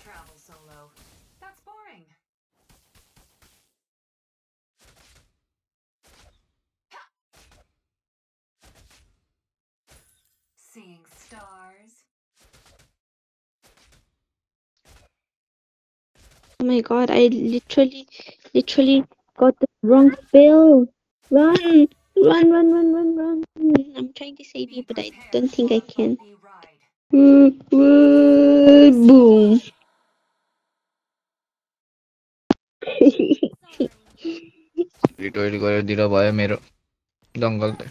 travel solo. That's boring. Seeing stars. Oh my god, I literally got the wrong spell. Run! Run! I'm trying to save you, but I don't think I can. Boom. रिटोइल गरेर दिँदा भयो मेरो जङ्गल त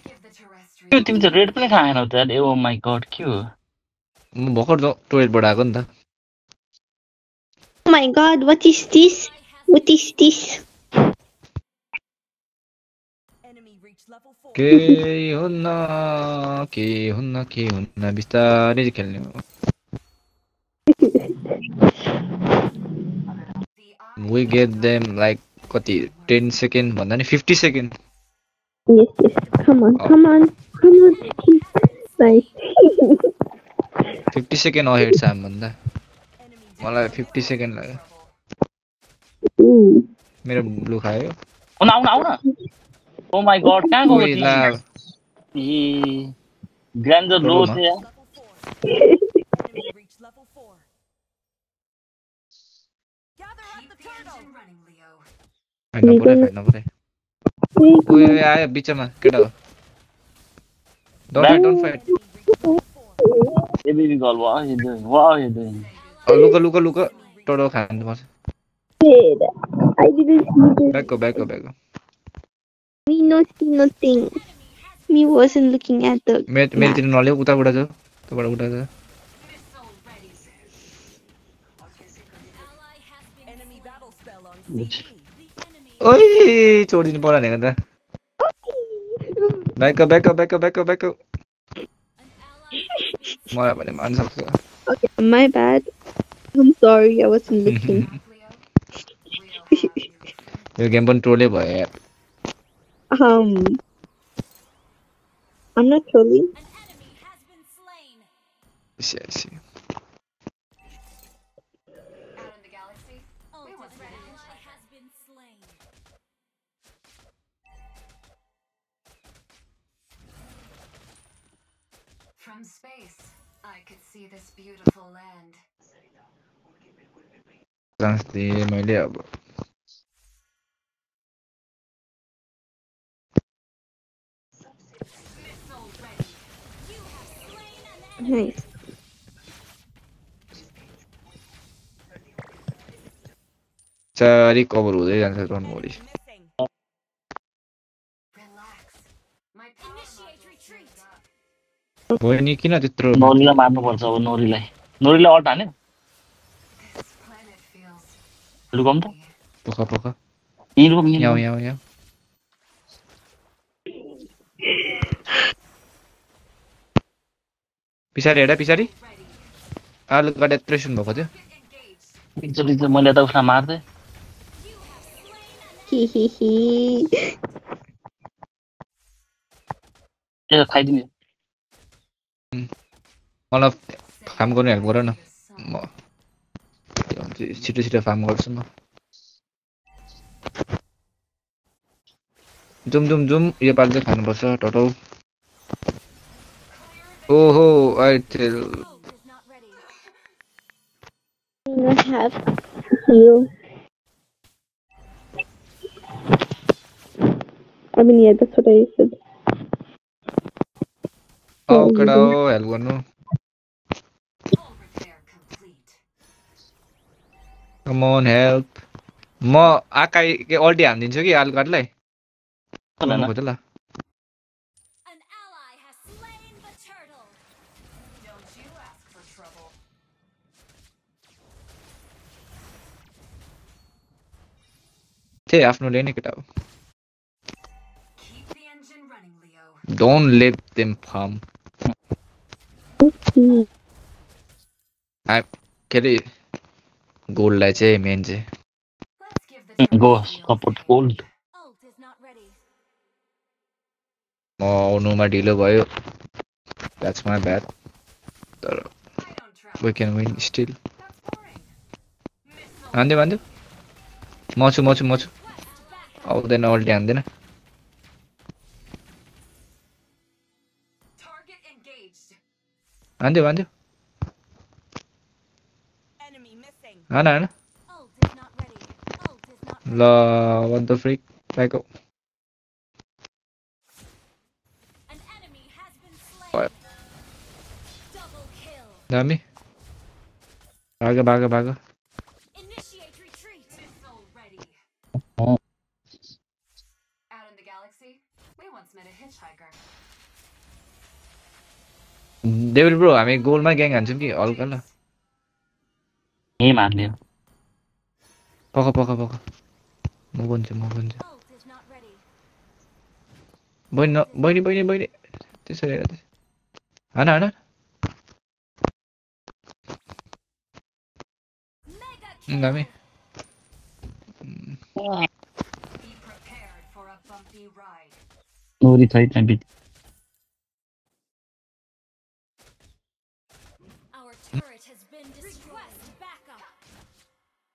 त्यो तिमी त red पनि खाएनौ त यार ओ माय गॉड के हो म भर्खर टोयलेटबाट आएको नि त Oh my god, what is this? What is this? केही हुन्न बिस्तारै खेल्ने हो we get them like कति 10 सेकेन्ड भन्दा नि 50 second Yes. Come on. Nice. 50 second ahead छ भन्दा मलाई 50 सेकेन्ड लाग्यो मेरो ब्लू खायो आउन ओ माय गॉड कहाँ गयो ओइ ला ए ग्रान्जर लो टोलोमा। थियो यार हैन परे ओइ आयो बिचमा केटा हो don't fight A baby girl what you doing look to-do खानु पर्छ I didn't see this. Back go Me not see nothing. Me wasn't looking at the मेलतिर नले उता जा तबाट उता जा ओइ छोडिनु पर्यो भनेको त ब्याक go मलाई भने मान सक्छ Okay, my bad. I'm sorry, I wasn't looking. Yo game पनि ट्रोले भयो यार I'm not trolling. see From space, I could see this beautiful land. Chance दिए मैले अब Nice. चारी कभर हुँदै जान्छ रनभरि भयो नि किन त्यत्रो नोरीलाई मार्नुपर्छ अब नोरीलाई अल्ट हान्यो लुकम त पोख यहीँ लुकम यहाँ पछाडि हेर पछाडि आलु काटे यत्रो सुन भएको थियो एकचोटि चाहिँ मैले त उसलाई मार्दै ए खाइदिने मलाई फार्म गर्नु हेल्प गर न म छिटो फार्म गर्छु म जुम यो पाल चाहिँ खानुपर्छ टटौ ओहो I tell Not have you. I mean, yeah, that's what I said. केटा हो हेल्प गर्नु कम ऑन हेल्प म आकाई के अल्टी हान्दिन्छु कि आलु काटलाई खोज्छ ल आफ्नोले नै केटा हो Don't let them farm. के अरे गोल्डलाई चाहिँ मेन चाहिँ गो सपोर्ट गोल्ड म आउनुमा ढिलो भयो That's my bad. तर we can win still. हान्दियो म छु आउँदैन अल्टी हान्दैन Target engaged. हान्दियो Enemy missing. हान Ult is not ready. Ult is not ल ready. what the freak बाइको An enemy has been slain. What? Double kill. दामी भाग Initiate retreat. Missile ready. Oh. Out in the galaxy, we once met a hitchhiker. Devil bro हामी गोलमा gang हान्छौँ कि हल्का ल यही मार्ने पख म भन्छु Ult is not ready. बहिनी त्यसरी हेर हान Mega kill. दामी Be prepared for a bumpy ride. नोरी छैन बिट Our turret has been destroyed. Request backup.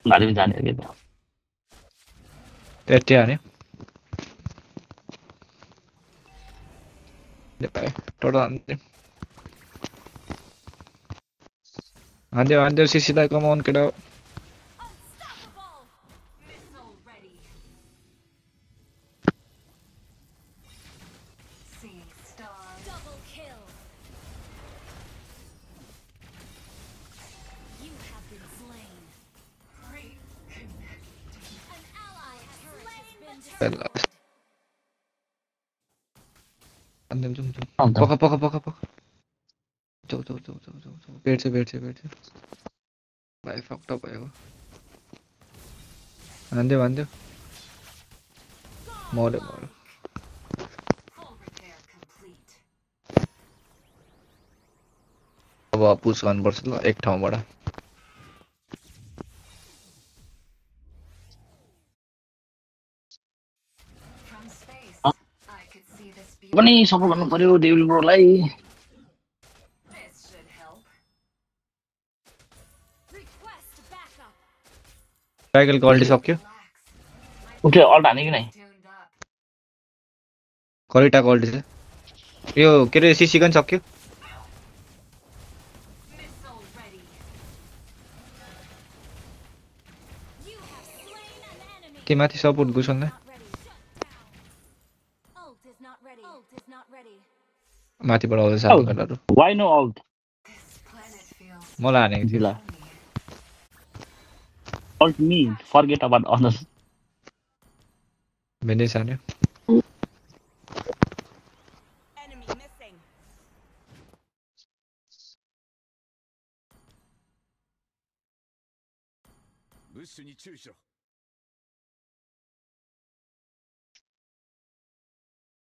भारी पनि जाने के त त्यति हान्यो टोटल हान्दियो सिसीलाई कमाउन केटा Unstoppable. Missile ready. Seeing stars. Double kill. You have been slain. An ally has slain the turret. हान्दियो पख भेट्छ भाइ फक्ट भयो हान्दियो मर्यो Full repair complete. अब पुस गर्नुपर्छ ल एक ठाउँबाट From space, I could see this पनि beautiful. सपोर्ट गर्नु पर्यो डेभिल ब्रोलाई This should help. Request backup. Cycle quality सक्यो Relax. My उठ्यो अल्ट हाने कि नै tuned up. क्वालिटी क्वालिटी छ यो के अरे सिसी पनि सक्यो Missile ready. You have slain an enemy. के माथि support गुसँग Not ready. Ult is not ready. Ult is not ready. माथिबाट आउँदैछ हाल्नुहरू why no ult This planet feels मलाई हानेको थियो जिल्ला lonely. Ult me forget about others भेन्दै सान्यो Enemy missing.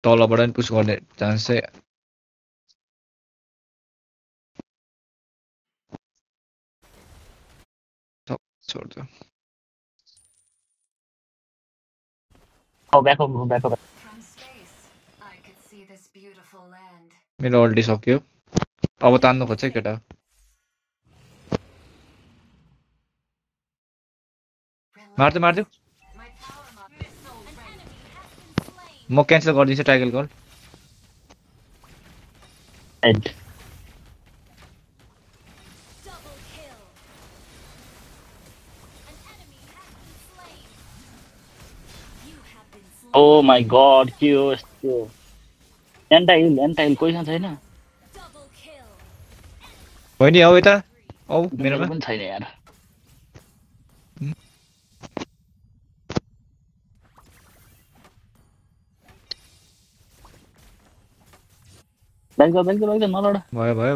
तलबाट पनि पुस गर्ने चान्स चाहिँ छोड्छ backup From space, I could see this beautiful land. मेरो अल्टी सक्यो अब तान्नु खोज्छ है केटा Relax. मार्दियो My power missile An ready. enemy has been slain. म क्यान्सल गरिदिन्छु टाइगल कल हेड Double kill. An enemy has been slain. You have been slain. ओ माई गड के हो यस्तो एन्टा हिल कोहीसँग छैन Double kill. बहिनी आऊ यता आऊ मेरोमा पनि छैन यार ब्याक नलड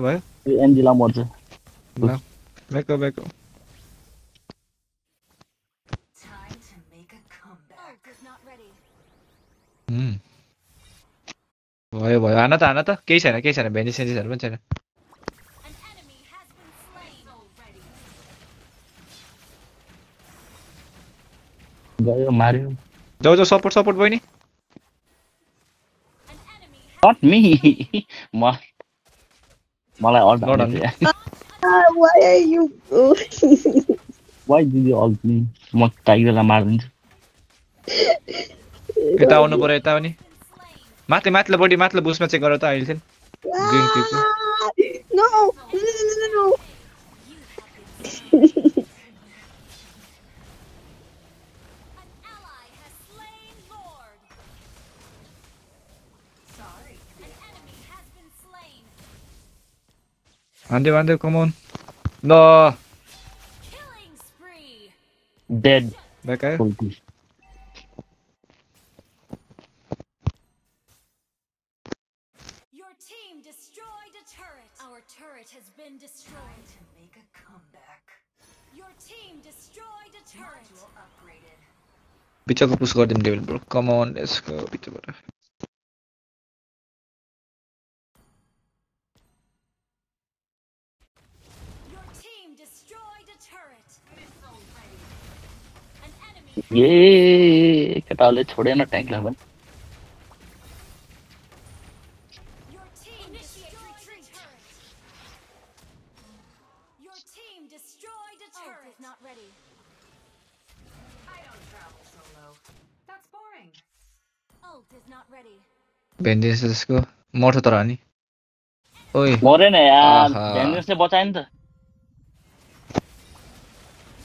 भयो एनजिला मर्छ back Time to make a comeback. Ult is not ready. भयो हान त केही छैन भेन्डी सेन्जिसहरू पनि छैन An enemy has been slain. Missile ready. गयो मार्यो जाऊ सपोर्ट बहिनी An enemy has नट मी मलाई अल्ट Not हान्नु on थियो Why are you going? Why did you ult me? म टाइगरलाई मार्दिन्छु। यता आउनु पर्यो यता पनि माथि माथिल्लो बडी माथिल्लो बुस्टमा चेक गर त अहिले चाहिँ green क्लिपको No, no, no, no. An ally has slain Lord. Sorry. An enemy has been slain. हान्दै कम अन ल Killing spree. Dead. ब्याक आयो Ulti. Your team destroyed a turret. Our turret has been destroyed. To make a comeback. Your team destroyed a turret. Module upgraded. बिचको push गरिदिउँ devil bro come on let's go बिचबाट Your team destroyed a turret. Missile ready. An enemy. ए केटाले छोडेन ट्याङ्कलाई पनि। Your team destroyed a turret. Your team destroyed a turret. Is not ready. I don't travel solo. That's boring. Ult is not ready. भेन्डिनेस त्यसको मर्छ तर नि ओइ मरेन यार आहा। भेन्जेन्सले बचायो नि त।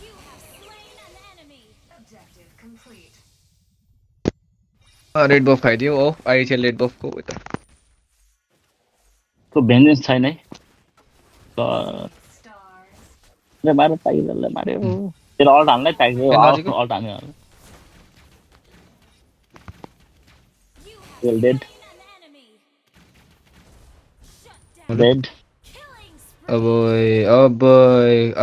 You have slain an enemy. Objective complete. Red buff खाइदियो ओ आइछ रेड बफको यता त्यो भेन्जेन्स छैन है। Stars. मार्यो टाइगरलाई मार्यो। तेरो अल्ट हान्नै टाइगर नजिकै? Alt हान्यो। You have Well dead. slain an enemy. Shut down. Dead. Killing spree.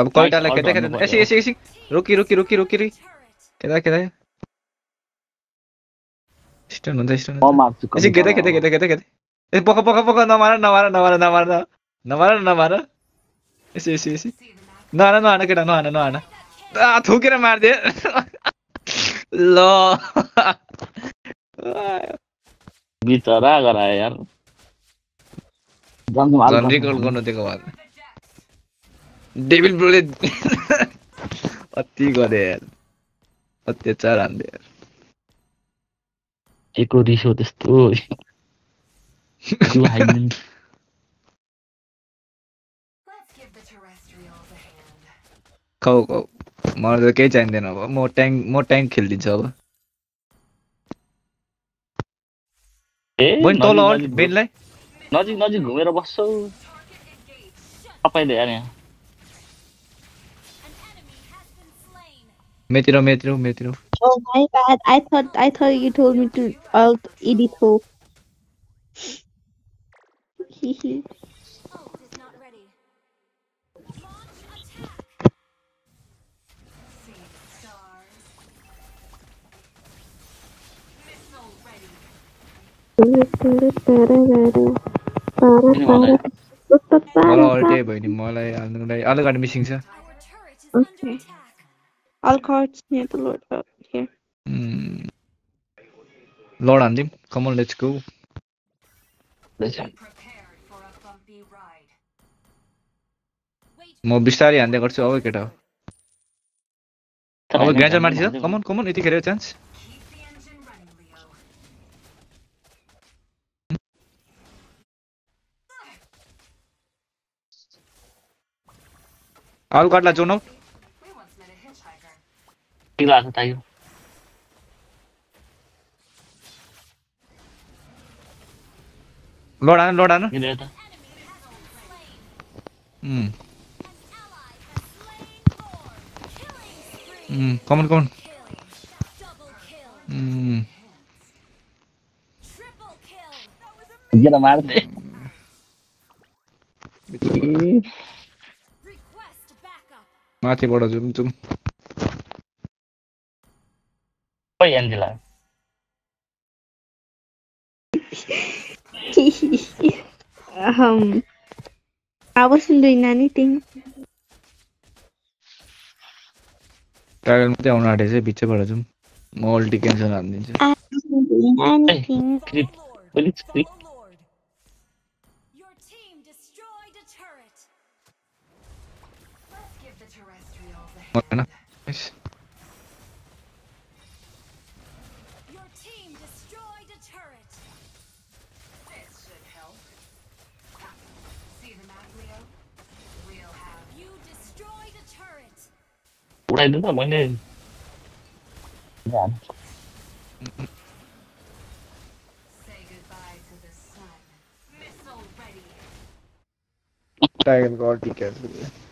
अब कइटालाई Nice, खेदा all खेदा done, एकछिन रोकी Turret. खेदा स्टन हुन्छ म मार्छु एकछिन खेदा ए पख नमार यसो See the map. नहान केटा नहान थुकेर मारिदिए ल बिचरा गरायो यार। झन् रिकल गर्नु दिएको भए डेभिल ब्रोले अति गरे यार अत्याचार हान्दे यार एको रिसो त्यस्तो त्यो हाइदिनु। Let's give the terrestrials a hand. खाऊ मलाई त केही चाहिँदैन अब म ट्याङ्क खेलिदिन्छु अब ए बहिनी तल अल्ट नजिक बेनलाई नजिक घुमेर बस्छौ Target engaged. तपाईले यार यहाँ। An enemy has been slain. मेतिर Oh my bad. I thought you told me to alt edit hope. Hehe. Ult is not ready. Launch attack. See the stars. Missile ready. मलाई अल्टे भयो नि मलाई हाल्नुलाई अलग गाडी missing छ Our turret is under Okay. attack. All cards near the Lord out here. Lord हान्दिम come on let's go Prepared for a bumpy ride. Wait. म बिस्तारै हान्दै गर्छु अब केटा हो अब ग्यान्जर माथि छ कम अन यतिखेर chance Keep the engine running, Leo. आलु काट्ला जोनौ We once met a hitchhiker. के लाग्छ टाइगर। लड हान किन यता Enemy has been slain. Um, An ally has slain Lord. Killing spree. Come on Kill. Double kill. Triple kill. किन मार्दै Request backup. माथिबाट जुम खोइ Angela. I wasn't doing anything. Tiger मात्रै आउन आँटेछ बिचबाट जुम म अल्टी क्यान्सल हानिदिन्छु I wasn't doing anything. Creep Lord. Police creep Double Lord. Your team destroyed a turret. Let's give the terrestrials a होइन hand. Nice. Your team destroyed a turret. This should help. See the map, Leo? We'll have You destroyed a turret. उडाइदिनु त मैले say goodbye to the sun. Missile ready. Tiger got the